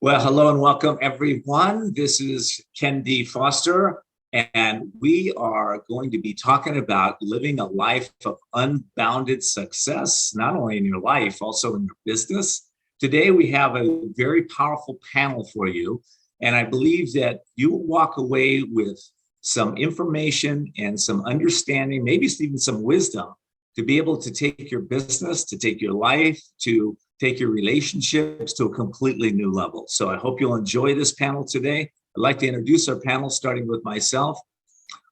Well, hello and welcome, everyone. This is Ken D. Foster, and we are going to be talking about living a life of unbounded success, not only in your life, also in your business. Today, we have a very powerful panel for you, and I believe that you will walk away with some information and some understanding, maybe even some wisdom to be able to take your business, to take your life, to take your relationships to a completely new level. So I hope you'll enjoy this panel today. I'd like to introduce our panel, starting with myself.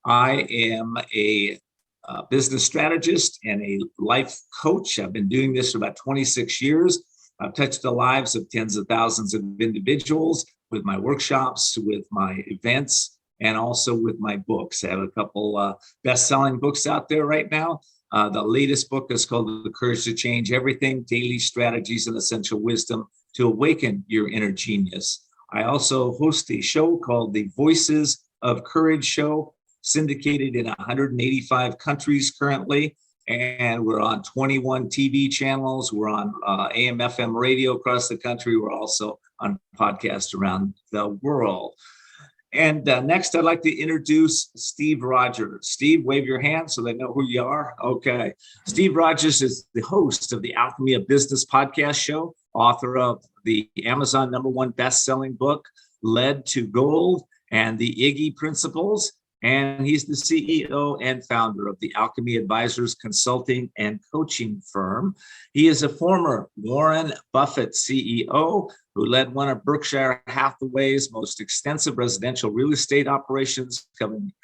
I am a business strategist and a life coach. I've been doing this for about 26 years. I've touched the lives of tens of thousands of individuals with my workshops, with my events, and also with my books. I have a couple best-selling books out there right now. The latest book is called The Courage to Change Everything, Daily Strategies and Essential Wisdom to Awaken Your Inner Genius. I also host a show called the Voices of Courage Show, syndicated in 185 countries currently. And we're on 21 TV channels. We're on AM, FM radio across the country. We're also on podcasts around the world. And next, I'd like to introduce Steve Rodgers. Steve, wave your hand so they know who you are. Okay. Steve Rodgers is the host of the Alchemy of Business podcast show, author of the Amazon #1 best-selling book, Led to Gold, and the Iggy Principles. And he's the CEO and founder of the Alchemy Advisors Consulting and Coaching Firm. He is a former Warren Buffett CEO who led one of Berkshire Hathaway's most extensive residential real estate operations,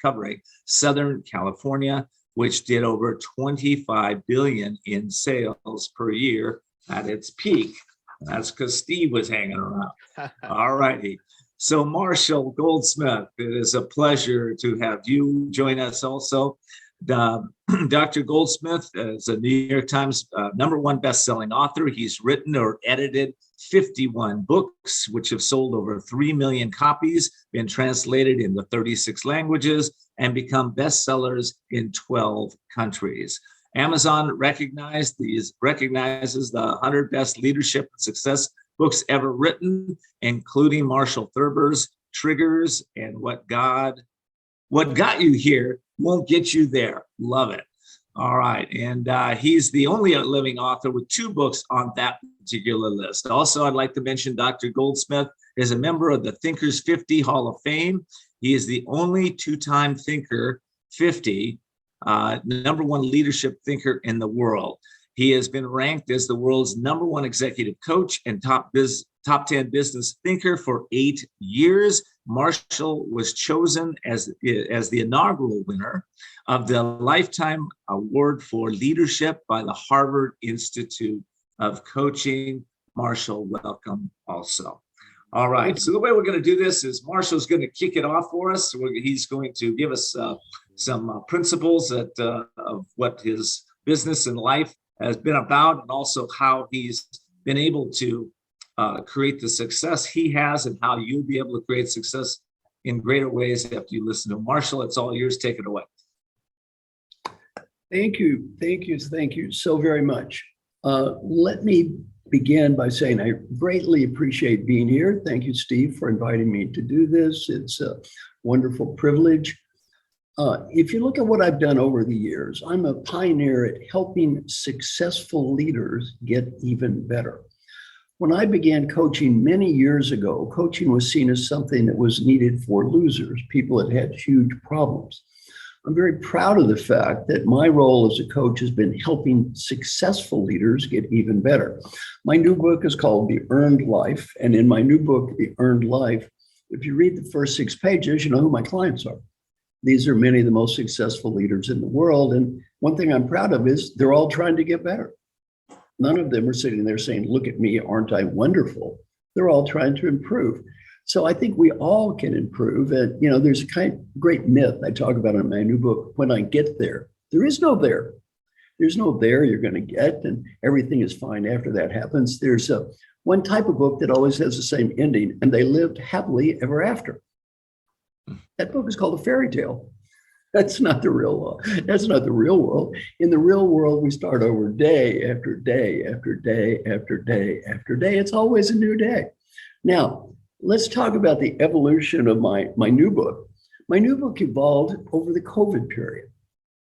covering Southern California, which did over $25 billion in sales per year at its peak. That's because Steve was hanging around. All righty. So Marshall Goldsmith, it is a pleasure to have you join us also. Dr. Goldsmith is a New York Times #1 best-selling author. He's written or edited 51 books, which have sold over 3 million copies, been translated into 36 languages, and become bestsellers in 12 countries. Amazon recognizes the 100 best leadership and success books ever written, including Marshall Thurber's Triggers and What Got You Here Won't Get You There. Love it. All right. And he's the only living author with 2 books on that particular list. Also, I'd like to mention Dr. Goldsmith is a member of the Thinkers 50 Hall of Fame. He is the only 2-time Thinker 50, #1 leadership thinker in the world. He has been ranked as the world's #1 executive coach and top 10 business thinker for 8 years. Marshall was chosen as the inaugural winner of the Lifetime Award for Leadership by the Harvard Institute of Coaching. Marshall, welcome also. All right, so the way we're going to do this is Marshall's going to kick it off for us. He's going to give us some principles of what his business and life has been about, and also how he's been able to create the success he has, and how you'll be able to create success in greater ways after you listen to Marshall. It's all yours. Take it away. Thank you so very much. Let me begin by saying I greatly appreciate being here. Thank you, Steve, for inviting me to do this. It's a wonderful privilege. If you look at what I've done over the years, I'm a pioneer at helping successful leaders get even better. When I began coaching many years ago, coaching was seen as something that was needed for losers, people that had huge problems. I'm very proud of the fact that my role as a coach has been helping successful leaders get even better. My new book is called The Earned Life. And in my new book, The Earned Life, if you read the first 6 pages, you know who my clients are. These are many of the most successful leaders in the world. And one thing I'm proud of is they're all trying to get better. None of them are sitting there saying, look at me, aren't I wonderful? They're all trying to improve. So I think we all can improve. And, you know, there's a great myth I talk about in my new book, When I Get There. There is no there. There's no there you're going to get, and everything is fine after that happens. There's one type of book that always has the same ending, and they lived happily ever after. That book is called a fairy tale. That's not the real world. That's not the real world. In the real world, we start over day after day after day after day after day. It's always a new day. Now, let's talk about the evolution of my new book. My new book evolved over the COVID period.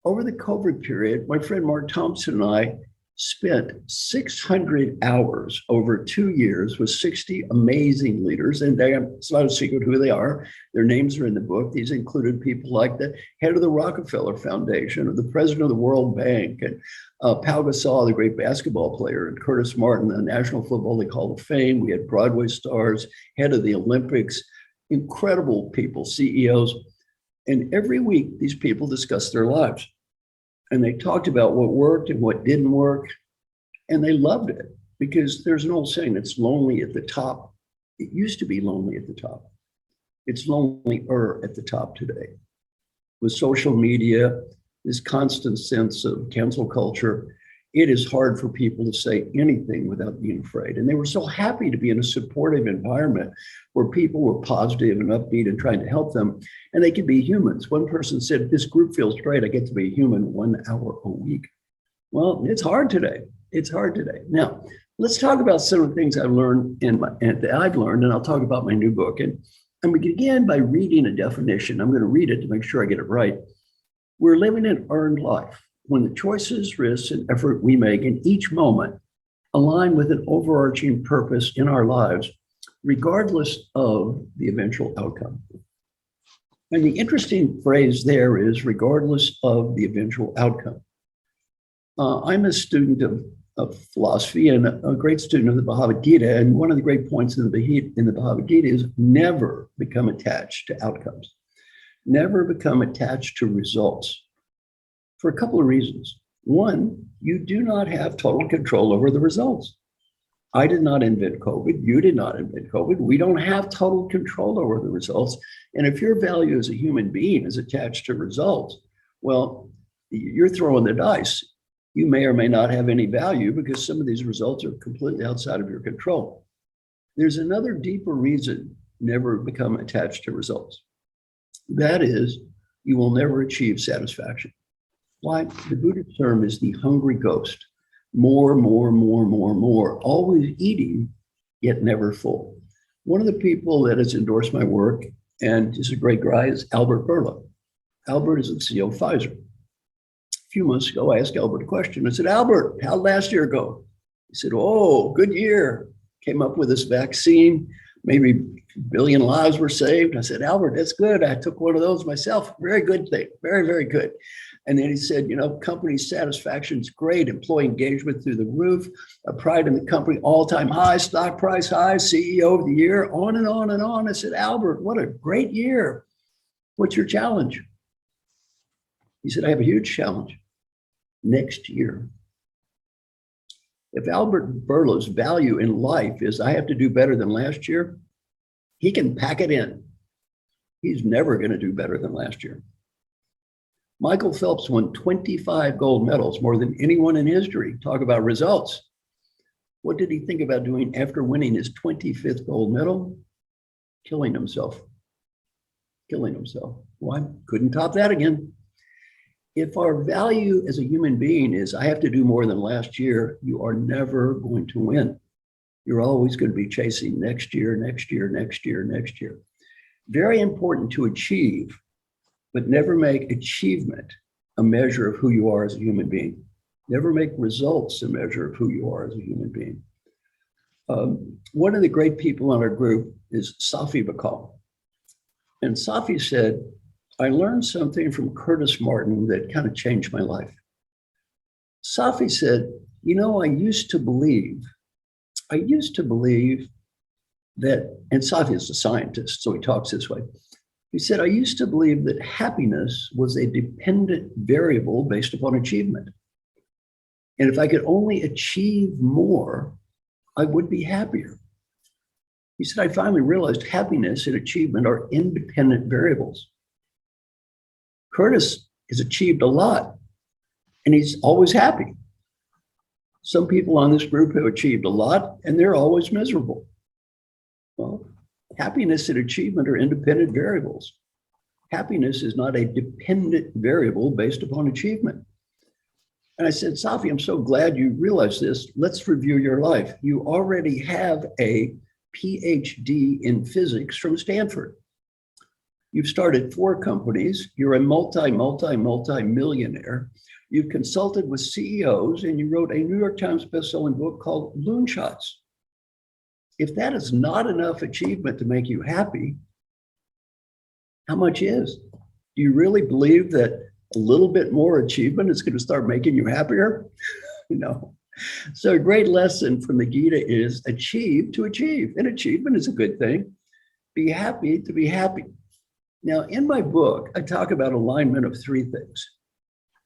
Over the COVID period, my friend Mark Thompson and I spent 600 hours over 2 years with 60 amazing leaders. And it's not a secret who they are. Their names are in the book. These included people like the head of the Rockefeller Foundation, or the president of the World Bank, and Pau Gasol, the great basketball player, and Curtis Martin, the National Football League Hall of Fame. We had Broadway stars, head of the Olympics, incredible people, CEOs. And every week, these people discussed their lives. And they talked about what worked and what didn't work. And they loved it, because there's an old saying, it's lonely at the top. It used to be lonely at the top. It's lonelier at the top today. With social media, this constant sense of cancel culture, it is hard for people to say anything without being afraid. And they were so happy to be in a supportive environment where people were positive and upbeat and trying to help them, and they could be humans. One person said, this group feels great. I get to be a human 1 hour a week. Well, it's hard today. It's hard today. Now, let's talk about some of the things I've learned and I'll talk about my new book. And I'm going to begin by reading a definition. I'm going to read it to make sure I get it right. We're living an earned life when the choices, risks, and effort we make in each moment align with an overarching purpose in our lives, regardless of the eventual outcome. And the interesting phrase there is regardless of the eventual outcome. I'm a student of philosophy and a great student of the Bhagavad Gita. And one of the great points in the Bhagavad Gita is never become attached to outcomes. Never become attached to results, for a couple of reasons. One, you do not have total control over the results. I did not invent COVID. You did not invent COVID. We don't have total control over the results. And if your value as a human being is attached to results, well, you're throwing the dice. You may or may not have any value because some of these results are completely outside of your control. There's another deeper reason never become attached to results. That is, you will never achieve satisfaction. Why? The Buddhist term is the hungry ghost. More, always eating, yet never full. One of the people that has endorsed my work and is a great guy is Albert Bourla. Albert is the CEO of Pfizer. A few months ago, I asked Albert a question. I said, Albert, how'd last year go? He said, oh, good year. Came up with this vaccine. Maybe a billion lives were saved. I said, Albert, that's good. I took one of those myself. Very good thing. Very, very good. And then he said, company satisfaction is great. Employee engagement through the roof. Pride in the company, all-time high. Stock price high. CEO of the year. On and on and on. I said, Albert, what a great year. What's your challenge? He said, I have a huge challenge. Next year. If Albert Bourla's value in life is I have to do better than last year, he can pack it in. He's never going to do better than last year. Michael Phelps won 25 gold medals, more than anyone in history. Talk about results. What did he think about doing after winning his 25th gold medal? Killing himself. Killing himself. Why? Couldn't top that again. If our value as a human being is I have to do more than last year, you are never going to win. You're always going to be chasing next year. Very important to achieve, but never make achievement a measure of who you are as a human being. Never make results a measure of who you are as a human being. One of the great people on our group is Safi Bahcall. And Safi said, I learned something from Curtis Martin that kind of changed my life. Safi said, I used to believe that, and Safi is a scientist, so he talks this way. He said, I used to believe that happiness was a dependent variable based upon achievement. And if I could only achieve more, I would be happier. He said, I finally realized happiness and achievement are independent variables. Curtis has achieved a lot, and he's always happy. Some people on this group have achieved a lot, and they're always miserable. Well, happiness and achievement are independent variables. Happiness is not a dependent variable based upon achievement. And I said, Safi, I'm so glad you realized this. Let's review your life. You already have a PhD in physics from Stanford. You've started 4 companies. You're a multi-millionaire. You've consulted with CEOs, and you wrote a New York Times bestselling book called Loonshots. If that is not enough achievement to make you happy, how much is? Do you really believe that a little bit more achievement is going to start making you happier? No. So a great lesson from the Gita is achieve to achieve. And achievement is a good thing. Be happy to be happy. Now, in my book, I talk about alignment of 3 things.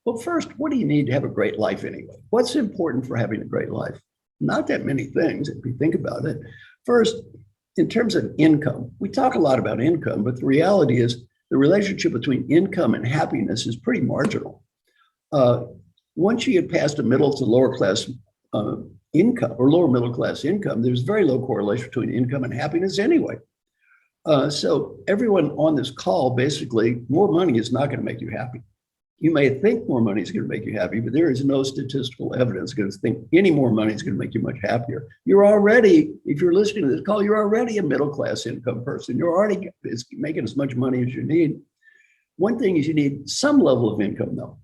Well, first, what do you need to have a great life anyway? What's important for having a great life? Not that many things, if you think about it. First, in terms of income, we talk a lot about income, but the reality is the relationship between income and happiness is pretty marginal. Once you get past a middle to lower class income or lower middle class income, there's very low correlation between income and happiness anyway. So everyone on this call, basically, more money is not going to make you happy. You may think more money is going to make you happy, but there is no statistical evidence going to think any more money is going to make you much happier. You're already, if you're listening to this call, you're already a middle class income person. You're already making as much money as you need. One thing is you need some level of income, though.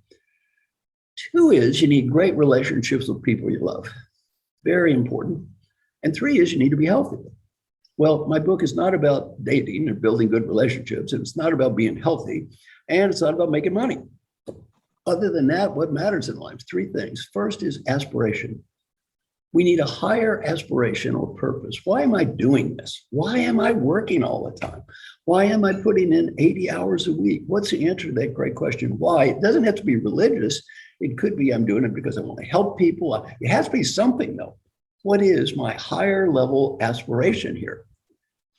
2 is you need great relationships with people you love. Very important. And 3 is you need to be healthy. Well, my book is not about dating or building good relationships, and it's not about being healthy, and it's not about making money. Other than that, what matters in life? 3 things. First is aspiration. We need a higher aspiration or purpose. Why am I doing this? Why am I working all the time? Why am I putting in 80 hours a week? What's the answer to that great question? Why? It doesn't have to be religious. It could be I'm doing it because I want to help people. It has to be something, though. What is my higher level aspiration here?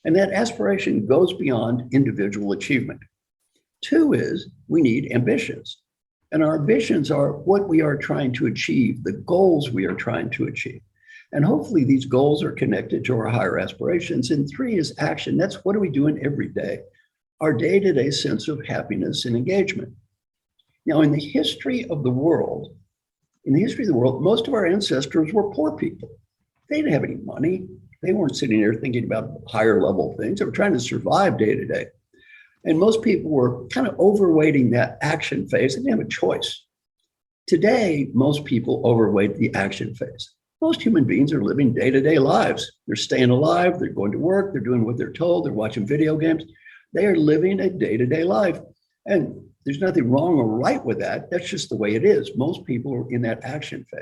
And that aspiration goes beyond individual achievement. 2 is we need ambitions. And our ambitions are what we are trying to achieve, the goals we are trying to achieve. And hopefully these goals are connected to our higher aspirations. And 3 is action. That's what are we doing every day? Our day-to-day sense of happiness and engagement. Now, in the history of the world, most of our ancestors were poor people. They didn't have any money. They weren't sitting there thinking about higher level things. They were trying to survive day to day. And most people were kind of overweighting that action phase. They didn't have a choice. Today, most people overweight the action phase. Most human beings are living day-to-day lives. They're staying alive, they're going to work, they're doing what they're told, they're watching video games. They are living a day-to-day life. And there's nothing wrong or right with that. That's just the way it is. Most people are in that action phase.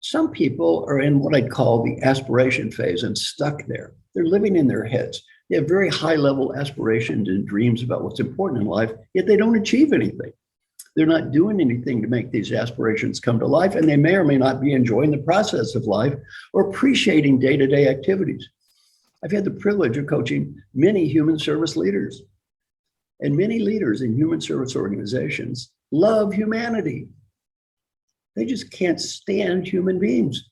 Some people are in what I'd call the aspiration phase and stuck there. They're living in their heads. They have very high level aspirations and dreams about what's important in life, yet they don't achieve anything. They're not doing anything to make these aspirations come to life, and they may or may not be enjoying the process of life or appreciating day-to-day activities. I've had the privilege of coaching many human service leaders, and many leaders in human service organizations love humanity. They just can't stand human beings.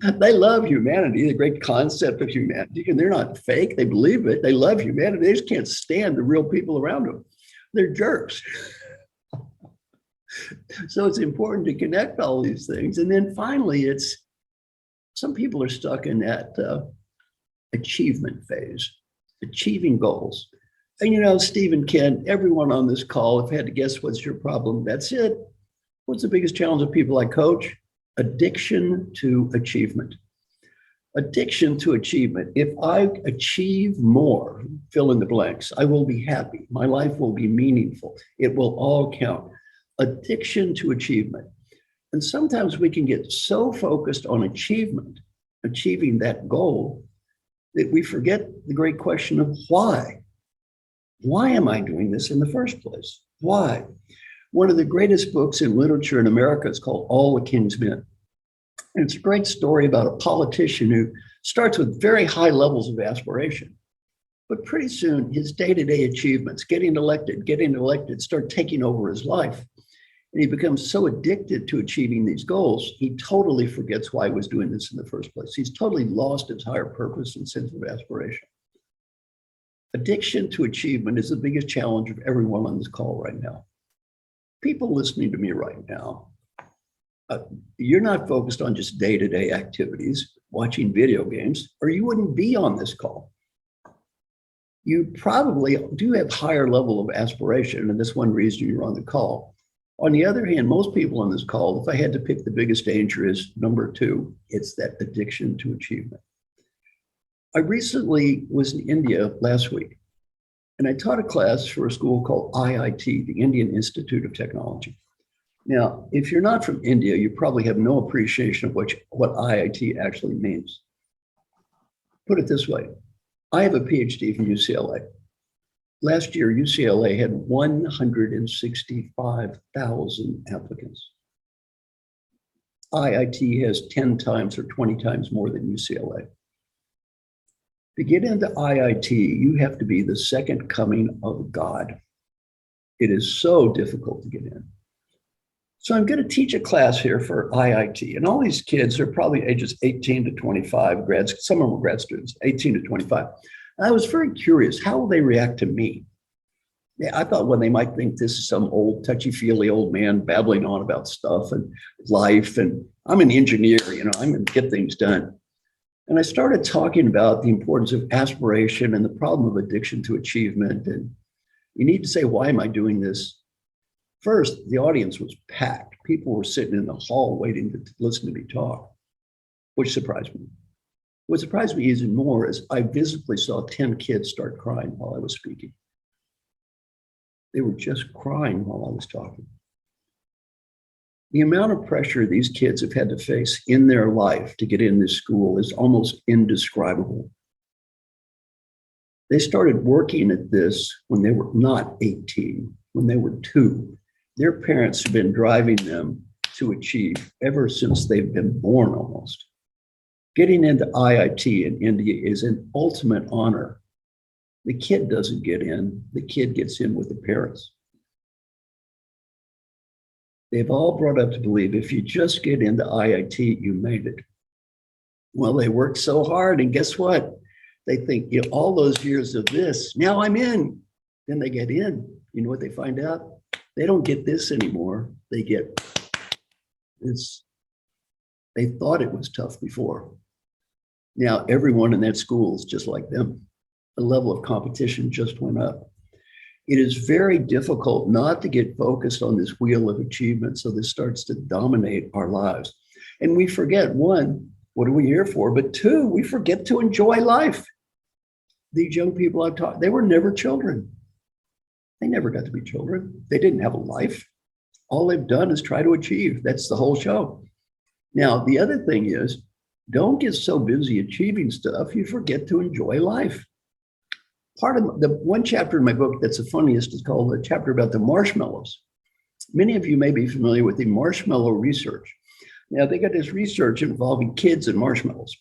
They love humanity, the great concept of humanity, and they're not fake. They believe it. They love humanity. They just can't stand the real people around them. They're jerks. So it's important to connect all these things. And then finally, some people are stuck in that achievement phase, achieving goals. And Steve and Ken, everyone on this call, if I had to guess what's your problem, that's it. What's the biggest challenge of people I coach? Addiction to achievement. Addiction to achievement. If I achieve more, fill in the blanks, I will be happy. My life will be meaningful. It will all count. Addiction to achievement. And sometimes we can get so focused on achievement, achieving that goal, that we forget the great question of why. Why am I doing this in the first place? Why? One of the greatest books in literature in America is called All the King's Men. And it's a great story about a politician who starts with very high levels of aspiration. But pretty soon, his day-to-day achievements, getting elected, start taking over his life. And he becomes so addicted to achieving these goals, he totally forgets why he was doing this in the first place. He's totally lost his higher purpose and sense of aspiration. Addiction to achievement is the biggest challenge of everyone on this call right now. People listening to me right now, you're not focused on just day-to-day activities. watching video games, or you wouldn't be on this call. You probably do have higher level of aspiration, and that's one reason you're on the call. On the other hand, most people on this call, if I had to pick the biggest danger, is number two, it's that addiction to achievement. I recently was in India last week, and I taught a class for a school called IIT, the Indian Institute of Technology. Now, if you're not from India, you probably have no appreciation of what IIT actually means. Put it this way, I have a PhD from UCLA. Last year, UCLA had 165,000 applicants. IIT has 10 times or 20 times more than UCLA. To get into IIT, you have to be the second coming of God. It is so difficult to get in. So I'm going to teach a class here for IIT. And all these kids are probably ages 18 to 25, grads, some of them are grad students, 18 to 25. And I was very curious, how will they react to me? Yeah, I thought, well, they might think this is some old touchy-feely old man babbling on about stuff and life. And I'm an engineer, I'm going to get things done. And I started talking about the importance of aspiration and the problem of addiction to achievement. And you need to say, why am I doing this? First, the audience was packed. People were sitting in the hall waiting to listen to me talk, which surprised me. What surprised me even more is I visibly saw 10 kids start crying while I was speaking. They were just crying while I was talking. The amount of pressure these kids have had to face in their life to get in this school is almost indescribable. They started working at this when they were not 18, when they were 2. Their parents have been driving them to achieve ever since they've been born almost. Getting into IIT in India is an ultimate honor. The kid doesn't get in, the kid gets in with the parents. They've all brought up to believe if you just get into IIT, you made it. Well, they worked so hard, and guess what? They think, all those years of this, now I'm in. Then they get in. You know what they find out? They don't get this anymore. They get this. They thought it was tough before. Now everyone in that school is just like them. The level of competition just went up. It is very difficult not to get focused on this wheel of achievement, so this starts to dominate our lives. And we forget, one, what are we here for? But two, we forget to enjoy life. These young people I've taught, they were never children. They never got to be children. They didn't have a life. All they've done is try to achieve. That's the whole show. Now, the other thing is, don't get so busy achieving stuff, you forget to enjoy life. Part of the one chapter in my book that's the funniest is called the chapter about the marshmallows. Many of you may be familiar with the marshmallow research. Now, they got this research involving kids and marshmallows.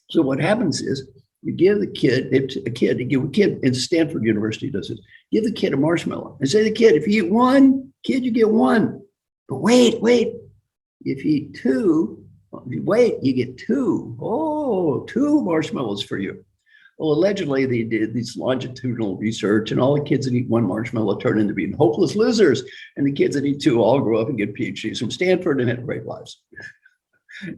So what happens is, you give the kid, in Stanford University does this, give the kid a marshmallow and say to the kid, if you eat one, kid, you get one. But wait, if you eat two, you get two. Oh, 2 marshmallows for you. Well, allegedly they did this longitudinal research, and all the kids that eat 1 marshmallow turn into being hopeless losers. And the kids that eat 2 all grow up and get PhDs from Stanford and have great lives.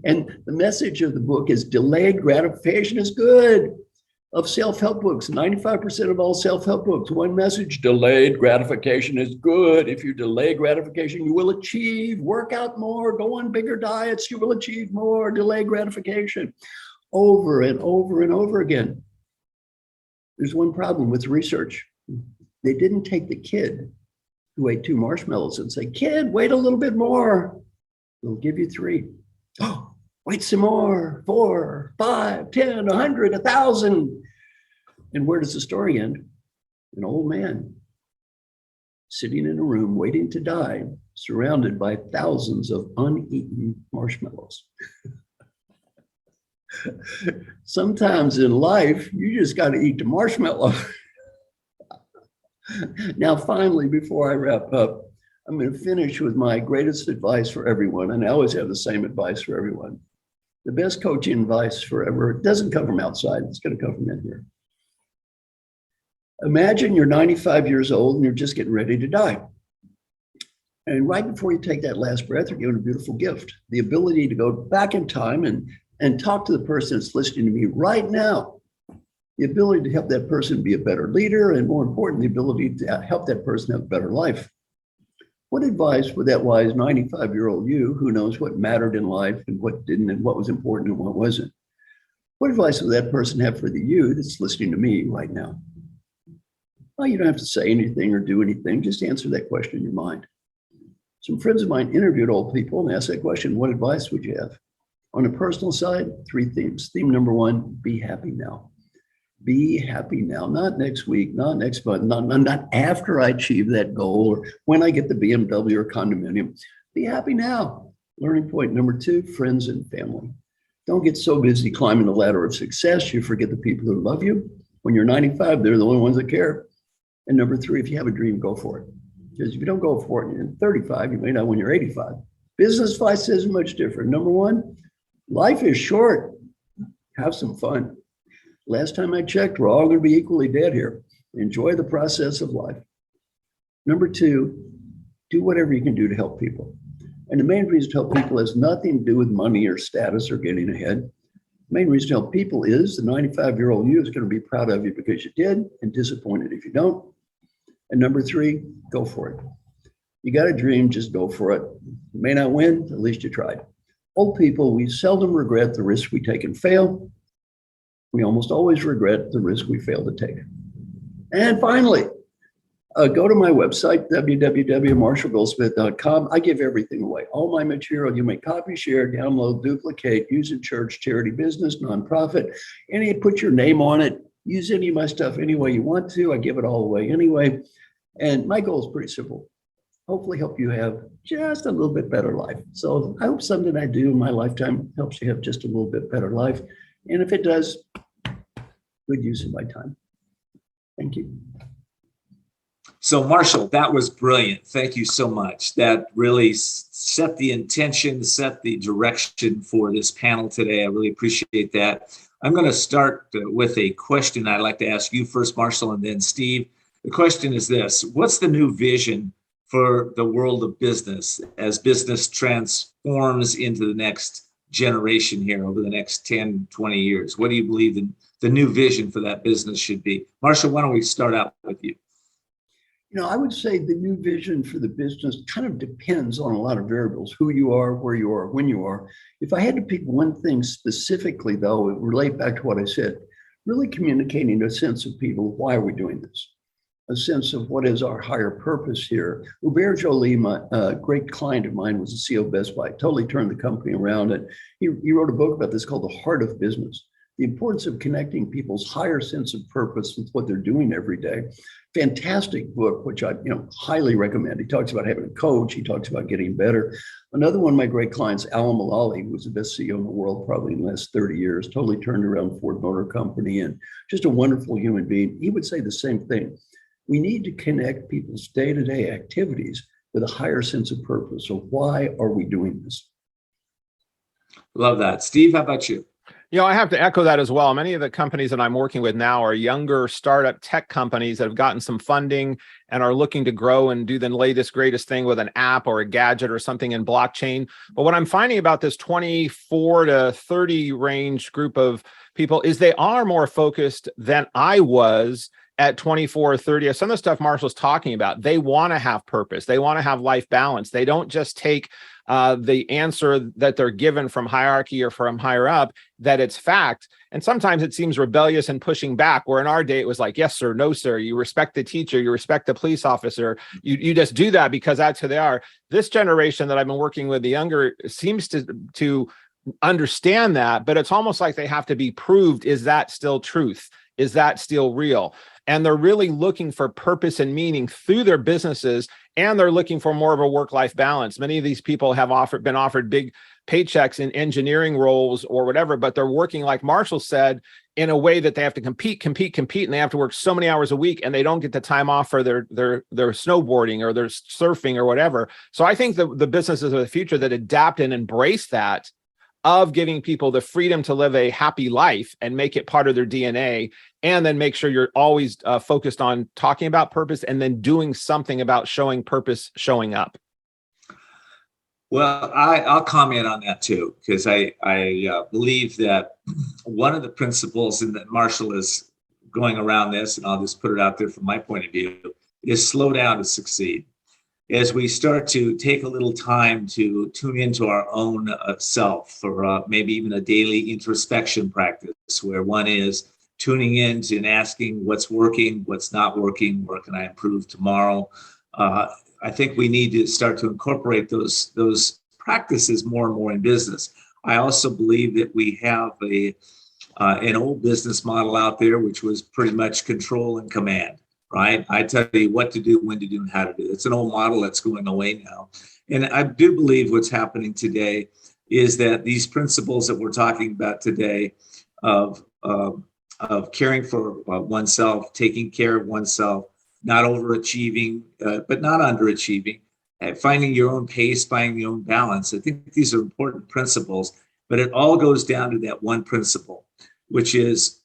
And the message of the book is delayed gratification is good. Of self-help books, 95% of all self-help books, one message, delayed gratification is good. If you delay gratification, you will achieve. Work out more, go on bigger diets, you will achieve more. Delay gratification over and over and over again. There's one problem with research. They didn't take the kid who ate 2 marshmallows and say, kid, wait a little bit more. They'll give you 3. Oh, wait some more, 4, 5, 10, 100, 1,000. And where does the story end? An old man sitting in a room waiting to die, surrounded by thousands of uneaten marshmallows. Sometimes in life, you just got to eat the marshmallow. Now, finally, before I wrap up, I'm going to finish with my greatest advice for everyone, and I always have the same advice for everyone. The best coaching advice forever doesn't come from outside, it's going to come from in here. Imagine you're 95 years old and you're just getting ready to die. And right before you take that last breath, you're given a beautiful gift, the ability to go back in time and and talk to the person that's listening to me right now. The ability to help that person be a better leader, and more important, the ability to help that person have a better life. What advice would that wise 95-year-old you, who knows what mattered in life and what didn't, and what was important and what wasn't, what advice would that person have for the you that's listening to me right now? Well, you don't have to say anything or do anything. Just answer that question in your mind. Some friends of mine interviewed old people and asked that question, what advice would you have? On a personal side, 3 themes. Theme number 1, be happy now. Be happy now, not next week, not next month, not after I achieve that goal or when I get the BMW or condominium. Be happy now. Learning point number 2, friends and family. Don't get so busy climbing the ladder of success, you forget the people who love you. When you're 95, they're the only ones that care. And number 3, if you have a dream, go for it. Because if you don't go for it and you're 35, you may not when you're 85. Business advice is much different. Number 1, life is short. Have some fun. Last time I checked, we're all going to be equally dead here. Enjoy the process of life. Number 2, do whatever you can do to help people. And the main reason to help people has nothing to do with money or status or getting ahead. The main reason to help people is the 95-year-old you is going to be proud of you because you did and disappointed if you don't. And number 3, go for it. You got a dream, just go for it. You may not win, at least you tried. Old people, we seldom regret the risks we take and fail. We almost always regret the risk we fail to take. And finally, go to my website, www.marshallgoldsmith.com. I give everything away. All my material, you may copy, share, download, duplicate, use in church, charity, business, nonprofit. Put your name on it. Use any of my stuff any way you want to. I give it all away anyway. And my goal is pretty simple. Hopefully help you have just a little bit better life. So I hope something I do in my lifetime helps you have just a little bit better life. And if it does, good use of my time. Thank you. So Marshall, that was brilliant. Thank you so much. That really set the intention, set the direction for this panel today. I really appreciate that. I'm going to start with a question I'd like to ask you first, Marshall, and then Steve. The question is this: what's the new vision for the world of business as business transforms into the next generation here over the next 10, 20 years? What do you believe the new vision for that business should be? Marshall, why don't we start out with you? I would say the new vision for the business kind of depends on a lot of variables, who you are, where you are, when you are. If I had to pick one thing specifically, though, it would relate back to what I said, really communicating a sense of people, why are we doing this? A sense of what is our higher purpose here. Hubert Joly, a great client of mine, was the CEO of Best Buy, totally turned the company around. And he wrote a book about this called The Heart of Business, the importance of connecting people's higher sense of purpose with what they're doing every day. Fantastic book, which I highly recommend. He talks about having a coach. He talks about getting better. Another one of my great clients, Alan Mulally, who was the best CEO in the world probably in the last 30 years, totally turned around Ford Motor Company and just a wonderful human being. He would say the same thing. We need to connect people's day-to-day activities with a higher sense of purpose. So why are we doing this? Love that. Steve, how about you? I have to echo that as well. Many of the companies that I'm working with now are younger startup tech companies that have gotten some funding and are looking to grow and do the latest, greatest thing with an app or a gadget or something in blockchain. But what I'm finding about this 24 to 30 range group of people is they are more focused than I was at 24 or 30. Some of the stuff Marshall's talking about, they want to have purpose. They want to have life balance. They don't just take the answer that they're given from hierarchy or from higher up, that it's fact. And sometimes it seems rebellious and pushing back, where in our day it was like, yes, sir, no, sir. You respect the teacher, you respect the police officer. You just do that because that's who they are. This generation that I've been working with, the younger, seems to understand that, but it's almost like they have to be proved. Is that still truth? Is that still real? And they're really looking for purpose and meaning through their businesses, and they're looking for more of a work-life balance. Many of these people have been offered big paychecks in engineering roles or whatever, but they're working, like Marshall said, in a way that they have to compete, and they have to work so many hours a week, and they don't get the time off for their snowboarding or their surfing or whatever. So I think the businesses of the future that adapt and embrace that, of giving people the freedom to live a happy life and make it part of their DNA, and then make sure you're always focused on talking about purpose and then doing something about showing purpose, showing up. Well, I'll comment on that too, because I believe that one of the principles, and that Marshall is going around this, and I'll just put it out there from my point of view, is slow down to succeed. As we start to take a little time to tune into our own self, or maybe even a daily introspection practice, where one is tuning in and asking what's working, what's not working, where can I improve tomorrow? I think we need to start to incorporate those practices more and more in business. I also believe that we have an old business model out there, which was pretty much control and command, right? I tell you what to do, when to do, and how to do it. It's an old model that's going away now. And I do believe what's happening today is that these principles that we're talking about today of caring for oneself, taking care of oneself, not overachieving, but not underachieving, finding your own pace, finding your own balance. I think these are important principles, but it all goes down to that one principle, which is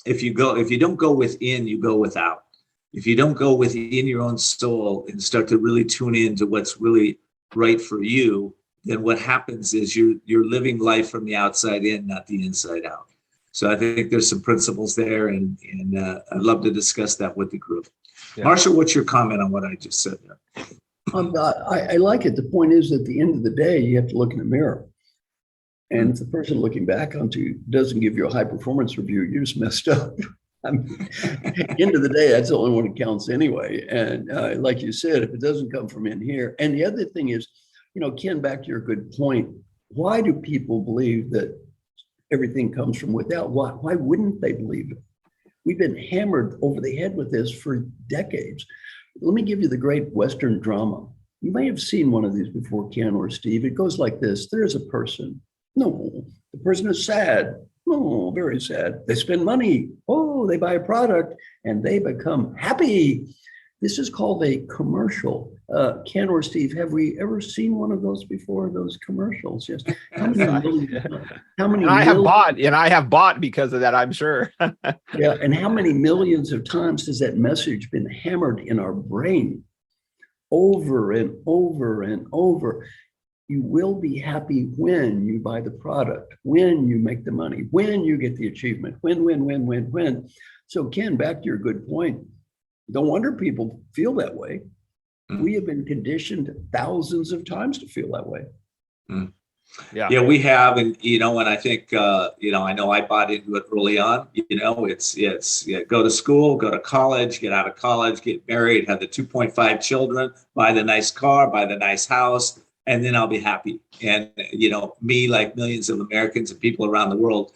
if you don't go within, you go without. If you don't go within your own soul and start to really tune in to what's really right for you, then what happens is you're living life from the outside in, not the inside out. So I think there's some principles there, and I'd love to discuss that with the group. Yeah. Marshall, what's your comment on what I just said there? I like it. The point is, at the end of the day, you have to look in the mirror. And if the person looking back onto you doesn't give you a high performance review, you just messed up. I mean, end of the day, that's the only one that counts anyway. And like you said, if it doesn't come from in here. And the other thing is, Ken, back to your good point, why do people believe that everything comes from without? Why wouldn't they believe it? We've been hammered over the head with this for decades. Let me give you the great Western drama. You may have seen one of these before, Ken or Steve. It goes like this. There is a person. No, the person is sad. Oh, very sad. They spend money. Oh, they buy a product and they become happy. This is called a commercial. Ken or Steve, have we ever seen one of those before? Those commercials? Yes. How many? I have bought because of that, I'm sure. Yeah. And how many millions of times has that message been hammered in our brain over and over and over? You will be happy when you buy the product, when you make the money, when you get the achievement, when. So Ken, back to your good point. No wonder people feel that way. We have been conditioned thousands of times to feel that way. Yeah, we have. And, and I think, I know I bought into it early on. It's go to school, go to college, get out of college, get married, have the 2.5 children, buy the nice car, buy the nice house, and then I'll be happy. And, me, like millions of Americans and people around the world,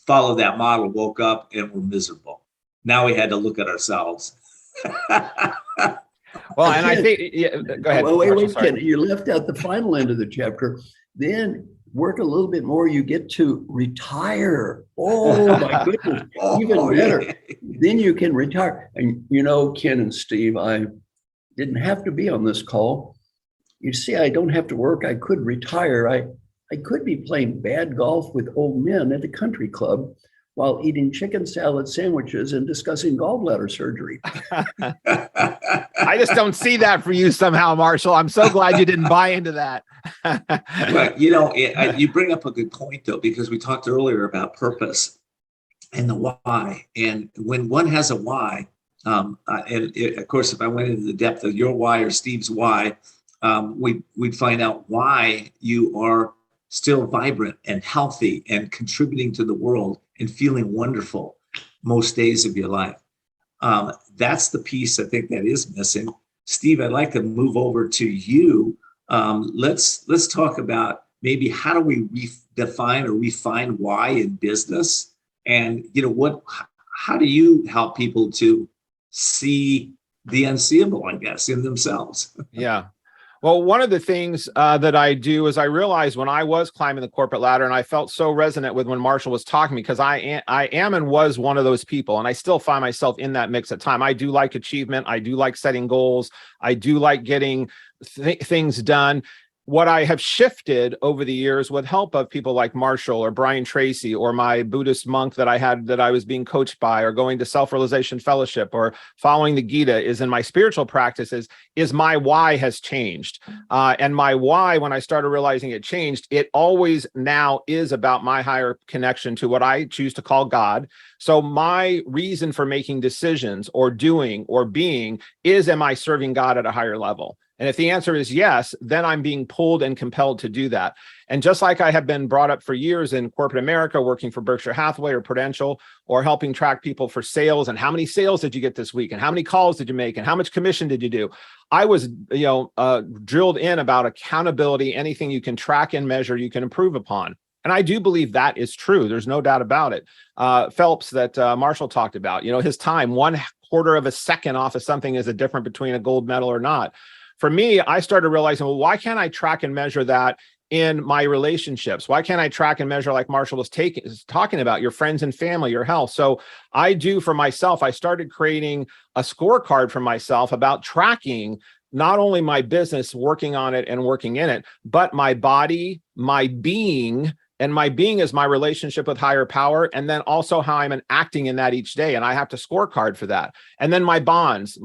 followed that model, woke up and were miserable. Now we had to look at ourselves. Well, and I think, go ahead. Well, wait, Ken, you left out the final end of the chapter. Then work a little bit more, you get to retire. Oh my goodness, even better. Then you can retire. And Ken and Steve, I didn't have to be on this call. You see, I don't have to work. I could retire. I could be playing bad golf with old men at a country club while eating chicken salad sandwiches and discussing gallbladder surgery. I just don't see that for you somehow, Marshall. I'm so glad you didn't buy into that. But, you bring up a good point, though, because we talked earlier about purpose and the why. And when one has a why, of course, if I went into the depth of your why or Steve's why, we'd find out why you are still vibrant and healthy and contributing to the world and feeling wonderful most days of your life. That's the piece I think that is missing. Steve, I'd like to move over to you. Let's talk about maybe how do we redefine or refine why in business, and how do you help people to see the unseeable, I guess, in themselves? Yeah. Well, one of the things that I do is I realized when I was climbing the corporate ladder, and I felt so resonant with when Marshall was talking, because I am and was one of those people, and I still find myself in that mix at time. I do like achievement. I do like setting goals. I do like getting things done. what I have shifted over the years with help of people like Marshall or Brian Tracy or my Buddhist monk that I was being coached by, or going to Self-Realization Fellowship or following the Gita, is in my spiritual practices, is my why has changed. And my why, when I started realizing it changed, it always now is about my higher connection to what I choose to call God. So my reason for making decisions or doing or being is, am I serving God at a higher level? And if the answer is yes, then I'm being pulled and compelled to do that. And just like I have been brought up for years in corporate America, working for Berkshire Hathaway or Prudential, or helping track people for sales, and how many sales did you get this week? And how many calls did you make? And how much commission did you do? I was, drilled in about accountability. Anything you can track and measure, you can improve upon. And I do believe that is true. There's no doubt about it. Phelps, that Marshall talked about, his time, 1/4 of a second off of something is a difference between a gold medal or not. For me, I started realizing, well, why can't I track and measure that in my relationships? Why can't I track and measure, like Marshall was talking about, your friends and family, your health? So I do for myself, I started creating a scorecard for myself about tracking not only my business, working on it and working in it, but my body, my being. And my being is my relationship with higher power, and then also how I'm acting in that each day. And I have to scorecard for that. And then my bonds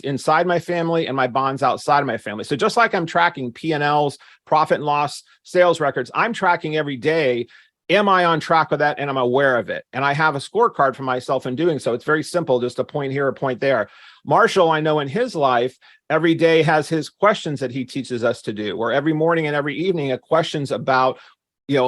inside my family and my bonds outside of my family. So just like I'm tracking P&Ls, profit and loss, sales records, I'm tracking every day. Am I on track with that? And I'm aware of it. And I have a scorecard for myself in doing so. It's very simple, just a point here, a point there. Marshall, I know in his life, every day has his questions that he teaches us to do, or every morning and every evening, questions about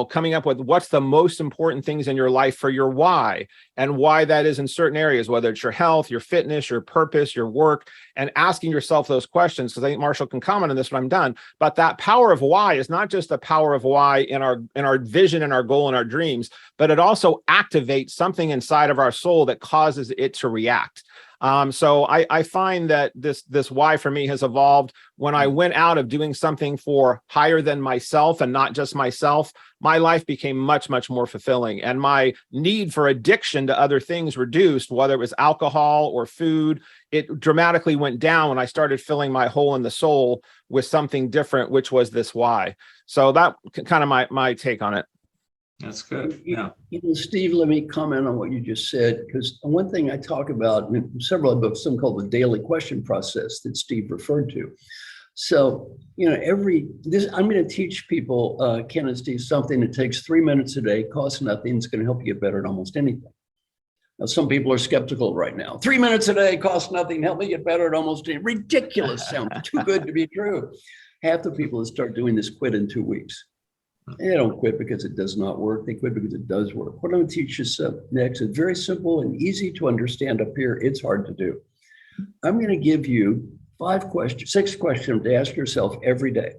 coming up with what's the most important things in your life for your why, and why that is in certain areas, whether it's your health, your fitness, your purpose, your work, and asking yourself those questions. Because I think Marshall can comment on this when I'm done. But that power of why is not just the power of why in our vision and our goal and our dreams, but it also activates something inside of our soul that causes it to react. So I find that this why for me has evolved when I went out of doing something for higher than myself and not just myself. My life became much, much more fulfilling, and my need for addiction to other things reduced, whether it was alcohol or food. It dramatically went down when I started filling my hole in the soul with something different, which was this why. So that kind of my take on it. That's good. Yeah. Steve, let me comment on what you just said, because one thing I talk about in several of the books, something called the daily question process that Steve referred to. So, I'm going to teach people, Ken and Steve, something that takes 3 minutes a day, costs nothing, it's going to help you get better at almost anything. Now, some people are skeptical right now. 3 minutes a day, costs nothing, help me get better at almost anything. Ridiculous, sounds too good to be true. Half the people that start doing this quit in 2 weeks. They don't quit because it does not work. They quit because it does work. What I'm going to teach you next is very simple and easy to understand up here. It's hard to do. I'm going to give you 6 questions to ask yourself every day.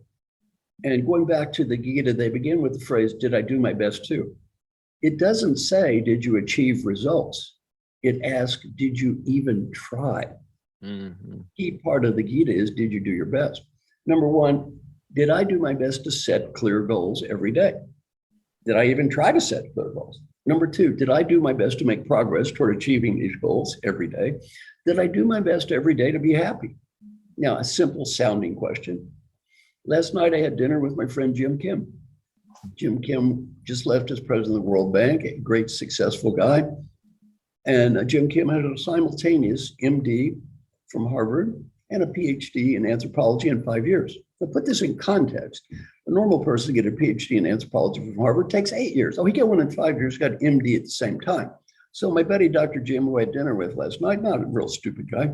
And going back to the Gita, they begin with the phrase, did I do my best too? It doesn't say, did you achieve results? It asks, did you even try? Mm-hmm. Key part of the Gita is, did you do your best? Number 1, did I do my best to set clear goals every day? Did I even try to set clear goals? Number 2, did I do my best to make progress toward achieving these goals every day? Did I do my best every day to be happy? Now, a simple sounding question. Last night I had dinner with my friend Jim Kim. Jim Kim just left as president of the World Bank, a great successful guy. And Jim Kim had a simultaneous MD from Harvard and a PhD in anthropology in 5 years. Now, put this in context. A normal person to get a PhD in anthropology from Harvard takes 8 years. Oh, he got one in 5 years, got an MD at the same time. So my buddy, Dr. Jim, who I had dinner with last night, not a real stupid guy,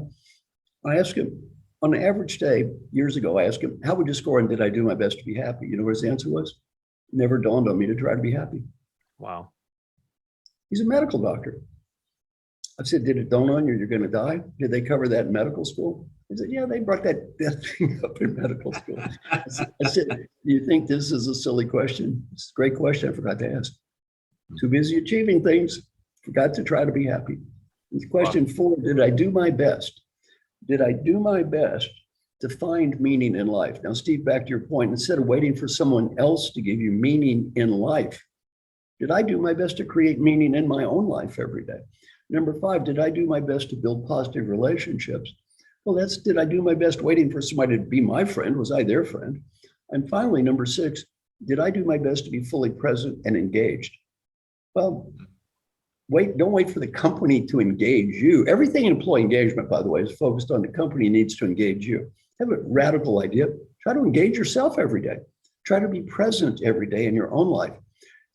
I asked him, on an average day, years ago, I asked him, how would you score and did I do my best to be happy? You know what his answer was? Never dawned on me to try to be happy. Wow. He's a medical doctor. I said, did it dawn on you you're going to die? Did they cover that in medical school? He said, yeah, they brought that thing up in medical school. I said, do you think this is a silly question? It's a great question I forgot to ask. Too busy achieving things, forgot to try to be happy. And question 4, did I do my best? Did I do my best to find meaning in life? Now, Steve, back to your point, instead of waiting for someone else to give you meaning in life, did I do my best to create meaning in my own life every day? Number 5, did I do my best to build positive relationships? Well, did I do my best waiting for somebody to be my friend? Was I their friend? And finally, number 6, did I do my best to be fully present and engaged? Well, don't wait for the company to engage you. Everything in employee engagement, by the way, is focused on the company needs to engage you. Have a radical idea. Try to engage yourself every day. Try to be present every day in your own life.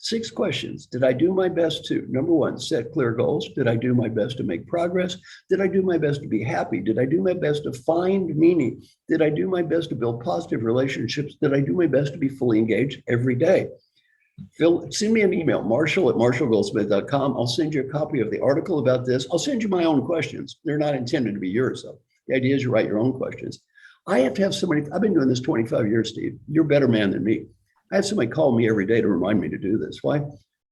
6 questions. Did I do my best to, number 1, set clear goals? Did I do my best to make progress? Did I do my best to be happy? Did I do my best to find meaning? Did I do my best to build positive relationships? Did I do my best to be fully engaged every day? Phil, send me an email, marshall@marshallgoldsmith.com. I'll send you a copy of the article about this. I'll send you my own questions. They're not intended to be yours, though. The idea is you write your own questions. I have to have somebody, I've been doing this 25 years, Steve. You're a better man than me. I have somebody call me every day to remind me to do this. Why?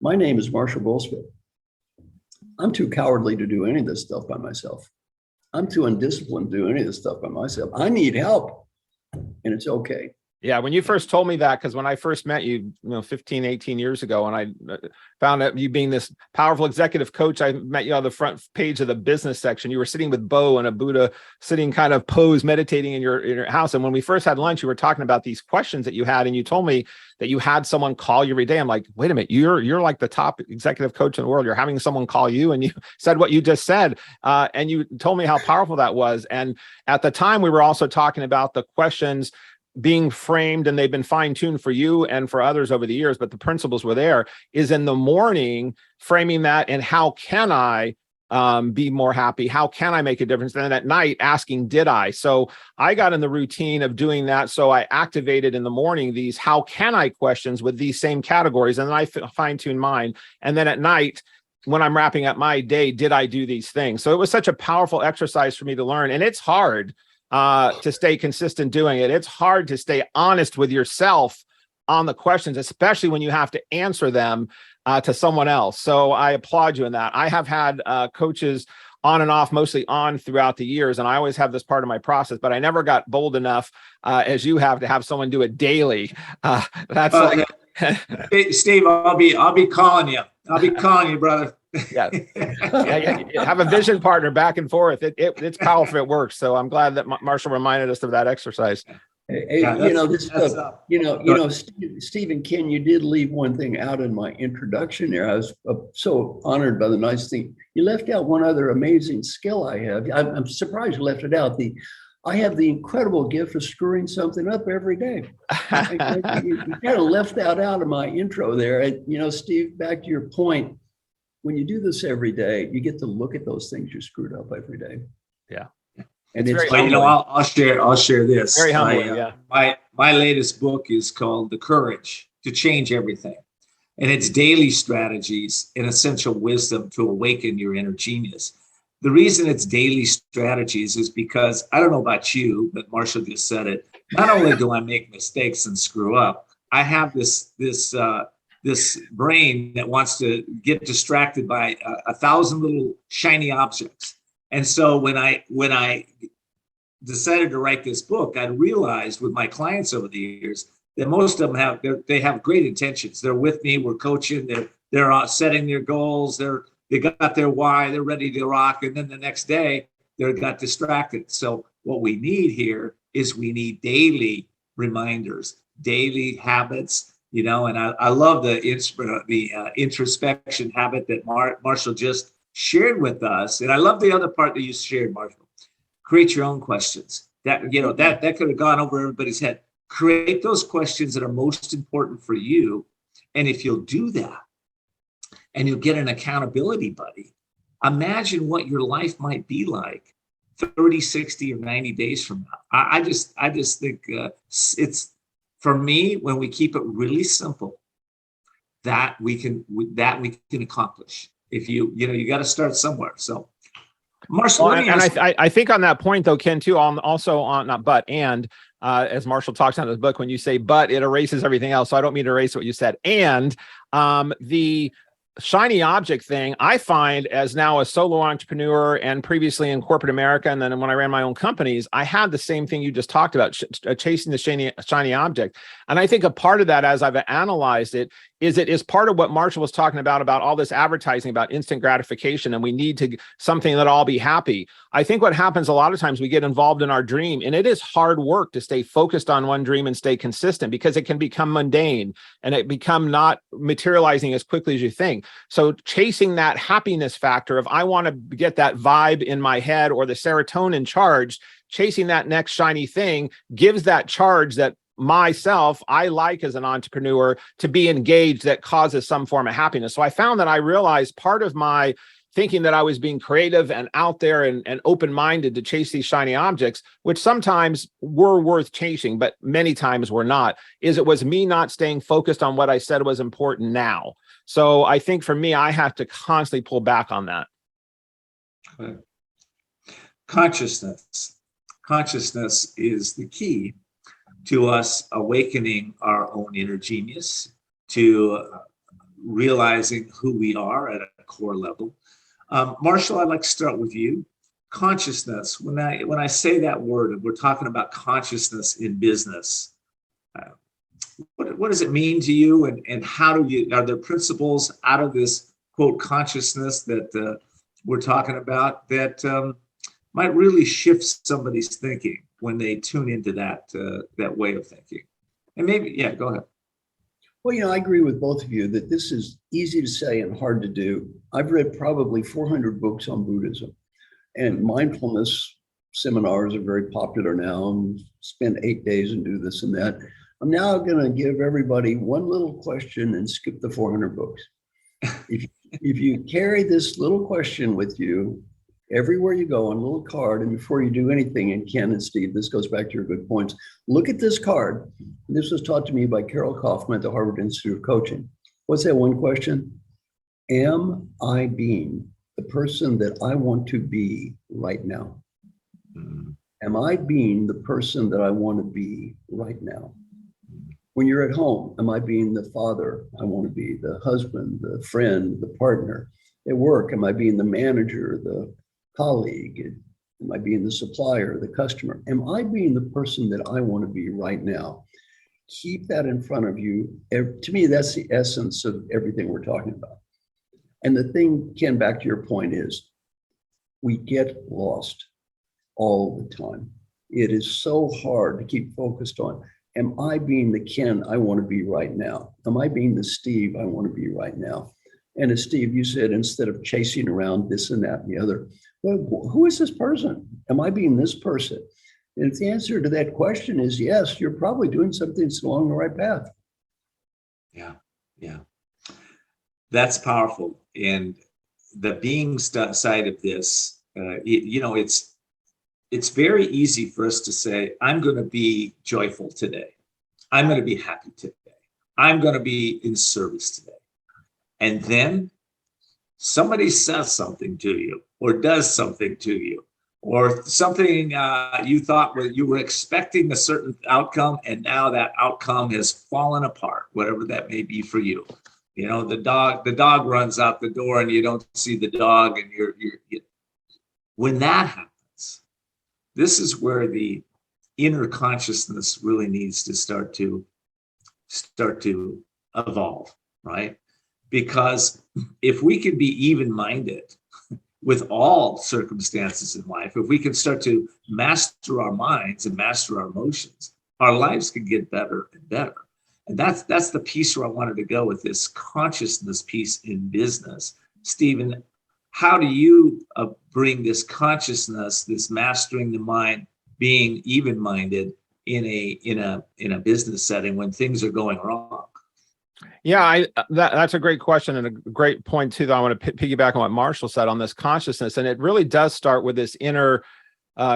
My name is Marshall Goldsmith. I'm too cowardly to do any of this stuff by myself. I'm too undisciplined to do any of this stuff by myself. I need help, and it's okay. Yeah, when you first told me that, because when I first met you, 15, 18 years ago, and I found out you being this powerful executive coach, I met you on the front page of the business section. You were sitting with Bo in a Buddha sitting kind of pose, meditating in your house. And when we first had lunch, you were talking about these questions that you had, and you told me that you had someone call you every day. I'm like, wait a minute, you're like the top executive coach in the world. You're having someone call you, and you said what you just said. And you told me how powerful that was. And at the time, we were also talking about the questions being framed, and they've been fine-tuned for you and for others over the years, but the principles were there, is in the morning framing that, and how can I be more happy? How can I make a difference? And then at night asking, did I? So I got in the routine of doing that. So I activated in the morning these how can I questions with these same categories, and then I fine-tune mine. And then at night, when I'm wrapping up my day, did I do these things? So it was such a powerful exercise for me to learn. And it's hard to stay consistent doing it. It's hard to stay honest with yourself on the questions, especially when you have to answer them to someone else. So I applaud you in that. I have had coaches on and off, mostly on throughout the years, and I always have this part of my process, but I never got bold enough as you have to have someone do it daily. That's like Steve, I'll be calling you. I'll be calling you, brother. Yeah. Have a vision partner back and forth. It's powerful. It works. So I'm glad that Marshall reminded us of that exercise. Hey, Steve and Ken, you did leave one thing out in my introduction there. I was so honored by the nice thing. You left out one other amazing skill I have. I'm surprised you left it out. I have the incredible gift of screwing something up every day. You kind of left that out of my intro there. And, Steve, back to your point, when you do this every day, you get to look at those things you screwed up every day. Yeah. And it's very, I'll share this. Very humbling, yeah. My latest book is called The Courage to Change Everything. And it's daily strategies and essential wisdom to awaken your inner genius. The reason it's daily strategies is because, I don't know about you, but Marshall just said it. Not only do I make mistakes and screw up, I have this brain that wants to get distracted by 1,000 little shiny objects. And so when I decided to write this book, I realized with my clients over the years that most of them have great intentions. They're with me, we're coaching, they're setting their goals, they got their why, they're ready to rock, and then the next day they got distracted. So what we need here is we need daily reminders, daily habits. And I love the introspection habit that Marshall just shared with us. And I love the other part that you shared, Marshall. Create your own questions. That could have gone over everybody's head. Create those questions that are most important for you. And if you'll do that, and you'll get an accountability buddy, imagine what your life might be like 30, 60, or 90 days from now. I just think it's, for me, when we keep it really simple, that we can accomplish. If you got to start somewhere. So, Marshall, I think on that point though, Ken, too, also on not but and as Marshall talks about in his book, when you say but, it erases everything else. So I don't mean to erase what you said. And shiny object thing, I find as now a solo entrepreneur and previously in corporate America, and then when I ran my own companies, I had the same thing you just talked about, chasing the shiny object. And I think a part of that, as I've analyzed it is part of what Marshall was talking about all this advertising about instant gratification, and we need to something that all be happy. I think what happens a lot of times, we get involved in our dream, and it is hard work to stay focused on one dream and stay consistent, because it can become mundane and it become not materializing as quickly as you think. So chasing that happiness factor of, I want to get that vibe in my head or the serotonin charge, chasing that next shiny thing gives that charge that I like as an entrepreneur to be engaged, that causes some form of happiness. So I found that I realized part of my thinking that I was being creative and out there and open-minded to chase these shiny objects, which sometimes were worth chasing, but many times were not, is it was me not staying focused on what I said was important now. So I think for me, I have to constantly pull back on that. Consciousness. Consciousness is the key to us awakening our own inner genius, to realizing who we are at a core level. Marshall, I'd like to start with you. Consciousness. When I say that word, and we're talking about consciousness in business, what does it mean to you, and how are there principles out of this quote consciousness that we're talking about that might really shift somebody's thinking when they tune into that way of thinking? And maybe, yeah, go ahead. Well, I agree with both of you that this is easy to say and hard to do. I've read probably 400 books on Buddhism, and mindfulness seminars are very popular now, and spend 8 days and do this and that. I'm now going to give everybody one little question and skip the 400 books. If you carry this little question with you everywhere you go on a little card, and before you do anything, and Ken and Steve, this goes back to your good points, look at this card. This was taught to me by Carol Kaufman at the Harvard Institute of Coaching. What's that one question? Am I being the person that I want to be right now? Am I being the person that I want to be right now? When you're at home, am I being the father I want to be, the husband, the friend, the partner? At work, am I being the manager, the colleague? Am I being the supplier, the customer? Am I being the person that I want to be right now? Keep that in front of you. To me, that's the essence of everything we're talking about. And the thing, Ken, back to your point, is we get lost all the time. It is so hard to keep focused on, am I being the Ken I want to be right now? Am I being the Steve I want to be right now? And as Steve, you said, instead of chasing around this and that and the other, well, who is this person? Am I being this person? And if the answer to that question is yes, you're probably doing something that's along the right path. Yeah. That's powerful. And the being side of this, it's very easy for us to say, I'm going to be joyful today. I'm going to be happy today. I'm going to be in service today. And then somebody says something to you, or does something to you, or something you thought you were expecting a certain outcome, and now that outcome has fallen apart, whatever that may be for you. The dog runs out the door and you don't see the dog, and when that happens, this is where the inner consciousness really needs to start to evolve, right? Because if we can be even-minded with all circumstances in life, if we can start to master our minds and master our emotions, our lives can get better and better. And that's the piece where I wanted to go with this consciousness piece in business. Stephen, how do you bring this consciousness, this mastering the mind, being even-minded in a business setting when things are going wrong? Yeah, that's a great question, and a great point too, that I want to piggyback on what Marshall said on this consciousness. And it really does start with this inner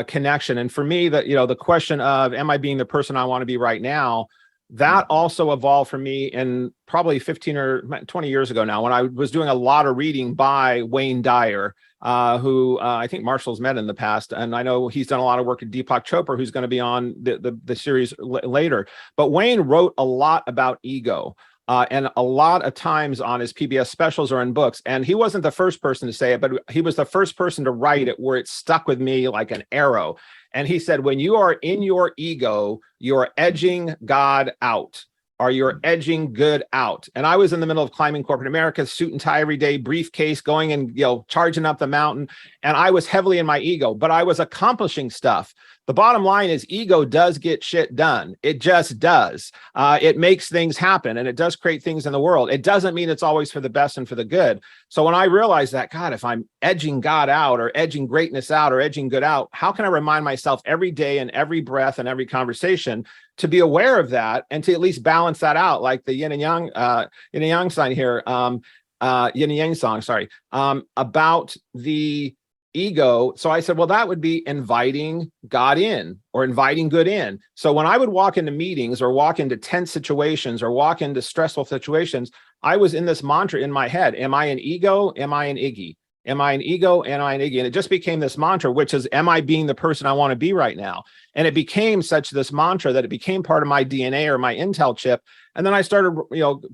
connection. And for me, the question of, am I being the person I want to be right now? That also evolved for me in probably 15 or 20 years ago now, when I was doing a lot of reading by Wayne Dyer, who I think Marshall's met in the past. And I know he's done a lot of work with Deepak Chopra, who's going to be on the series later. But Wayne wrote a lot about ego. And a lot of times on his PBS specials or in books, and he wasn't the first person to say it, but he was the first person to write it where it stuck with me like an arrow. And he said, when you are in your ego, you're edging God out, or you're edging good out. And I was in the middle of climbing corporate America, suit and tie every day, briefcase, going and, charging up the mountain. And I was heavily in my ego, but I was accomplishing stuff. The bottom line is ego does get shit done. It just does. It makes things happen, and it does create things in the world. It doesn't mean it's always for the best and for the good. So when I realized that, God, if I'm edging God out or edging greatness out or edging good out, how can I remind myself every day and every breath and every conversation to be aware of that and to at least balance that out, like the yin and yang sign here, yin and yang song, sorry, about the ego. So I said, well, that would be inviting God in or inviting good in. So when I would walk into meetings or walk into tense situations or walk into stressful situations, I was in this mantra in my head. Am I an ego? Am I an Iggy? Am I an ego? Am I an Iggy? And it just became this mantra, which is, am I being the person I want to be right now? And it became such this mantra that it became part of my DNA or my Intel chip. And then I started,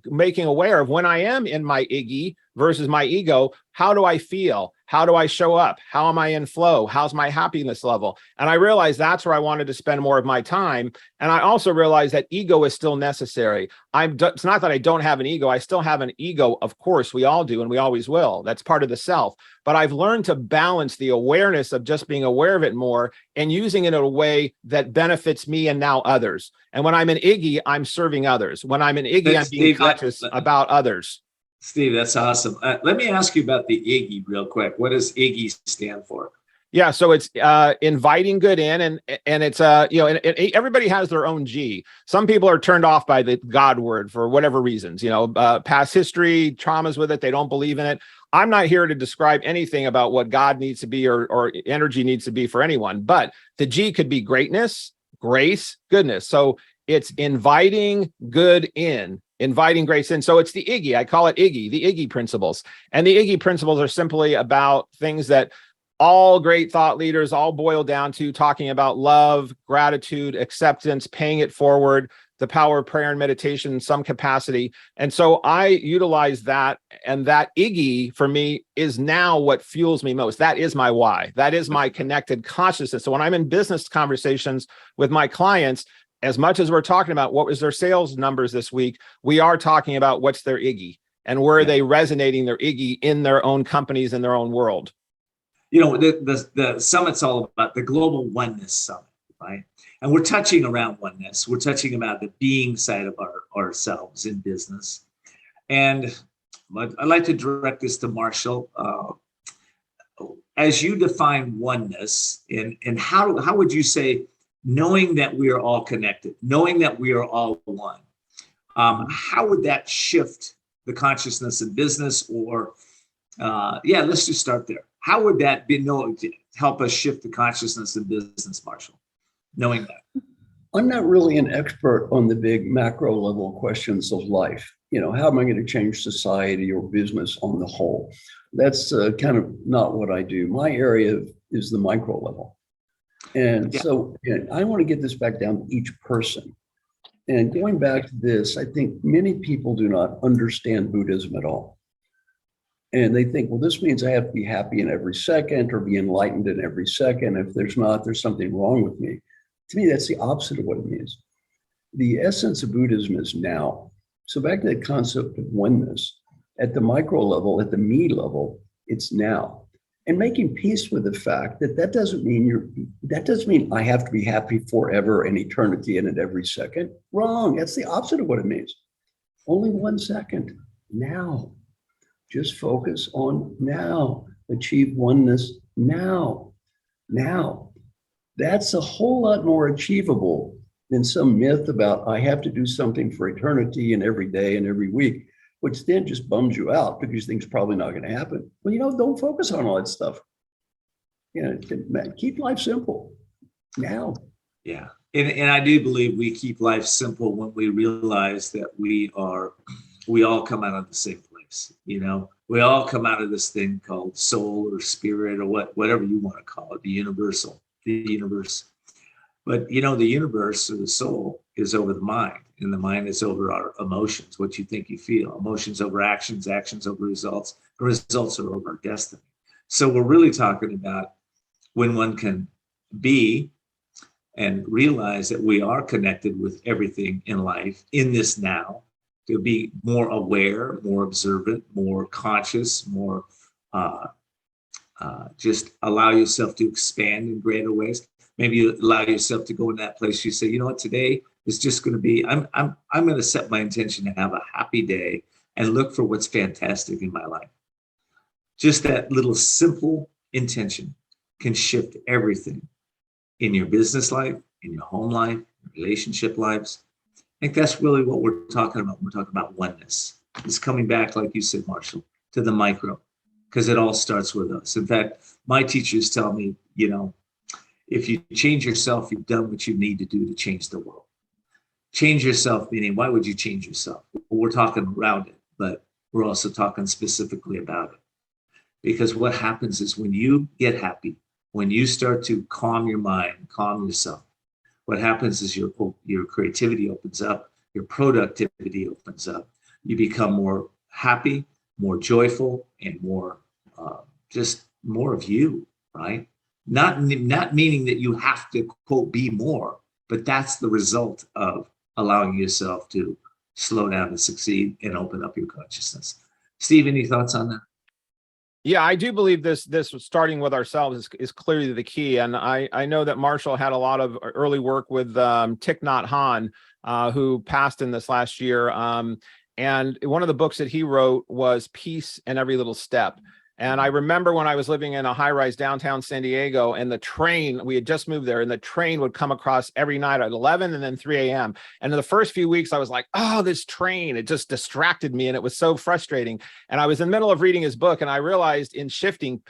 making aware of when I am in my Iggy versus my ego, how do I feel? How do I show up? How am I in flow? How's my happiness level? And I realized that's where I wanted to spend more of my time. And I also realized that ego is still necessary. It's not that I don't have an ego. I still have an ego. Of course, we all do, and we always will. That's part of the self. But I've learned to balance the awareness of just being aware of it more and using it in a way that benefits me and now others. And when I'm an Iggy, I'm serving others. When I'm an Iggy, I'm being conscious about others. Steve, that's awesome. Let me ask you about the Iggy real quick. What does Iggy stand for? Yeah, so it's inviting good in, and it's and everybody has their own G. Some people are turned off by the God word for whatever reasons, past history, traumas with it. They don't believe in it. I'm not here to describe anything about what God needs to be or energy needs to be for anyone, but the G could be greatness, grace, goodness. So it's inviting good in. Inviting grace in. So it's the Iggy. I call it Iggy, the Iggy principles. And the Iggy principles are simply about things that all great thought leaders all boil down to, talking about love, gratitude, acceptance, paying it forward, the power of prayer and meditation in some capacity. And so I utilize that. And that Iggy for me is now what fuels me most. That is my why. That is my connected consciousness. So when I'm in business conversations with my clients, as much as we're talking about what was their sales numbers this week, we are talking about what's their Iggy and where are they resonating their Iggy in their own companies, in their own world. The summit's all about the Global Oneness Summit, right? And we're touching around oneness. We're touching about the being side of ourselves in business. And I'd like to direct this to Marshall. As you define oneness, and how would you say, knowing that we are all connected, knowing that we are all one, how would that shift the consciousness in business? Or, let's just start there. How would that help us shift the consciousness in business, Marshall, knowing that? I'm not really an expert on the big macro level questions of life. How am I going to change society or business on the whole? That's kind of not what I do. My area is the micro level. And so I want to get this back down to each person. And going back to this, I think many people do not understand Buddhism at all. And they think, well, this means I have to be happy in every second or be enlightened in every second. If there's not, there's something wrong with me. To me, that's the opposite of what it means. The essence of Buddhism is now. So back to the concept of oneness, at the micro level, at the me level, it's now. And making peace with the fact that doesn't mean I have to be happy forever and eternity and at every second. Wrong. That's the opposite of what it means. Only 1 second. Now. Just focus on now. Achieve oneness now. Now. That's a whole lot more achievable than some myth about I have to do something for eternity and every day and every week, which then just bums you out because you think it's probably not going to happen. Well, don't focus on all that stuff. Keep life simple now. Yeah. And I do believe we keep life simple when we realize that we all come out of the same place. We all come out of this thing called soul or spirit or whatever you want to call it, the universe. But the universe or the soul is over the mind, and the mind is over our emotions, what you think you feel. Emotions over actions, actions over results, results are over destiny. So we're really talking about when one can be and realize that we are connected with everything in life in this now, to be more aware, more observant, more conscious, more just allow yourself to expand in greater ways. Maybe you allow yourself to go in that place. You say, you know what, today is just going to be, I'm going to set my intention to have a happy day and look for what's fantastic in my life. Just that little simple intention can shift everything in your business life, in your home life, relationship lives. I think that's really what we're talking about. We're talking about oneness. It's coming back, like you said, Marshall, to the micro, because it all starts with us. In fact, my teachers tell me, if you change yourself, you've done what you need to do to change the world. Change yourself, meaning, why would you change yourself? Well, we're talking around it, but we're also talking specifically about it. Because what happens is when you get happy, when you start to calm your mind, calm yourself, what happens is your creativity opens up, your productivity opens up. You become more happy, more joyful, and more just more of you, right? Not meaning that you have to, quote, be more, but that's the result of allowing yourself to slow down and succeed and open up your consciousness. Steve, any thoughts on that? Yeah, I do believe this starting with ourselves is clearly the key. And I know that Marshall had a lot of early work with Thich Nhat Hanh, who passed in this last year. And one of the books that he wrote was Peace in Every Little Step. And I remember when I was living in a high-rise downtown San Diego, and the train, we had just moved there, and the train would come across every night at 11 and then 3 a.m. And in the first few weeks, I was like, oh, this train, it just distracted me, and it was so frustrating. And I was in the middle of reading his book, and I realized in shifting,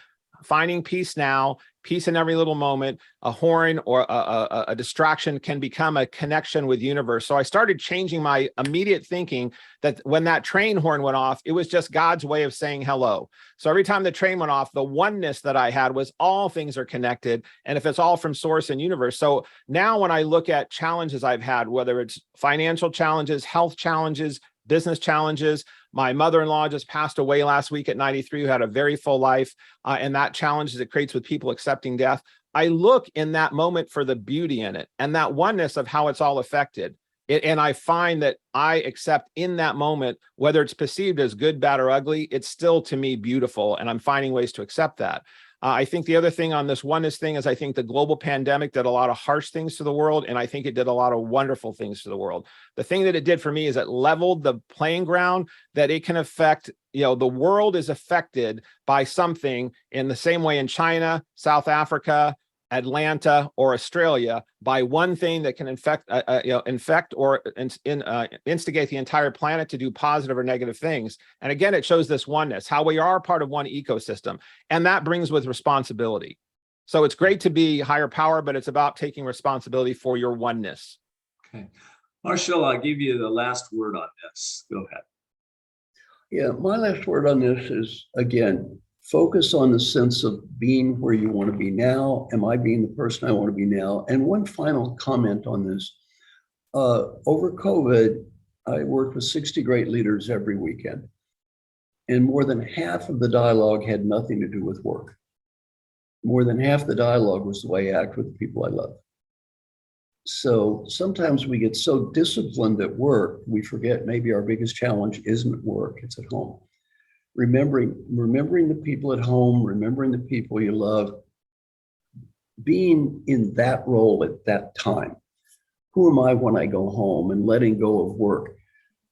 finding peace now, peace in every little moment, a horn or a distraction can become a connection with universe. So I started changing my immediate thinking that when that train horn went off, it was just God's way of saying hello. So every time the train went off, the oneness that I had was all things are connected. And if it's all from source and universe. So now when I look at challenges I've had, whether it's financial challenges, health challenges, business challenges. My mother-in-law just passed away last week at 93, who had a very full life, and that challenges it creates with people accepting death. I look in that moment for the beauty in it and that oneness of how it's all affected. And I find that I accept in that moment, whether it's perceived as good, bad, or ugly, it's still to me beautiful, and I'm finding ways to accept that. I think the other thing on this oneness thing is I think the global pandemic did a lot of harsh things to the world, and I think it did a lot of wonderful things to the world. The thing that it did for me is it leveled the playing ground that it can affect, the world is affected by something in the same way in China, South Africa, Atlanta, or Australia by one thing that can infect or instigate the entire planet to do positive or negative things. And again, it shows this oneness, how we are part of one ecosystem, and that brings with responsibility. So it's great to be higher power, but it's about taking responsibility for your oneness. Okay. Marshall, I'll give you the last word on this. Go ahead. Yeah, my last word on this is, again, focus on the sense of being where you want to be now. Am I being the person I want to be now? And one final comment on this. Over COVID, I worked with 60 great leaders every weekend. And more than half of the dialogue had nothing to do with work. More than half the dialogue was the way I act with the people I love. So sometimes we get so disciplined at work, we forget maybe our biggest challenge isn't at work, it's at home. Remembering the people at home, remembering the people you love, being in that role at that time. Who am I when I go home, and letting go of work?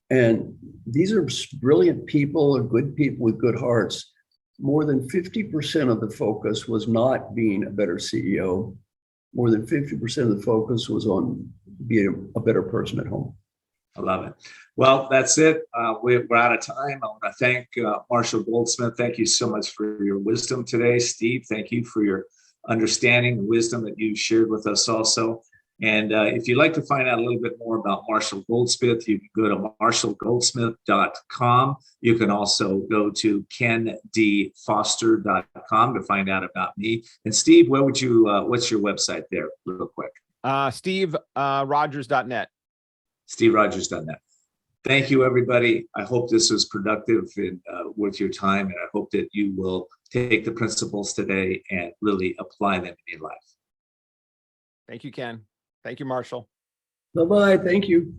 And these are brilliant people, good people with good hearts. More than 50% of the focus was not being a better CEO. More than 50% of the focus was on being a better person at home. I love it. Well, that's it. We're out of time. I want to thank Marshall Goldsmith. Thank you so much for your wisdom today. Steve, thank you for your understanding and wisdom that you shared with us also. And if you'd like to find out a little bit more about Marshall Goldsmith, you can go to marshallgoldsmith.com. You can also go to kendfoster.com to find out about me. And Steve, what's your website there, real quick? Steve, Rodgers.net. SteveRodgers.net. Thank you, everybody. I hope this was productive and worth your time, and I hope that you will take the principles today and really apply them in your life. Thank you, Ken. Thank you, Marshall. Bye-bye. Thank you.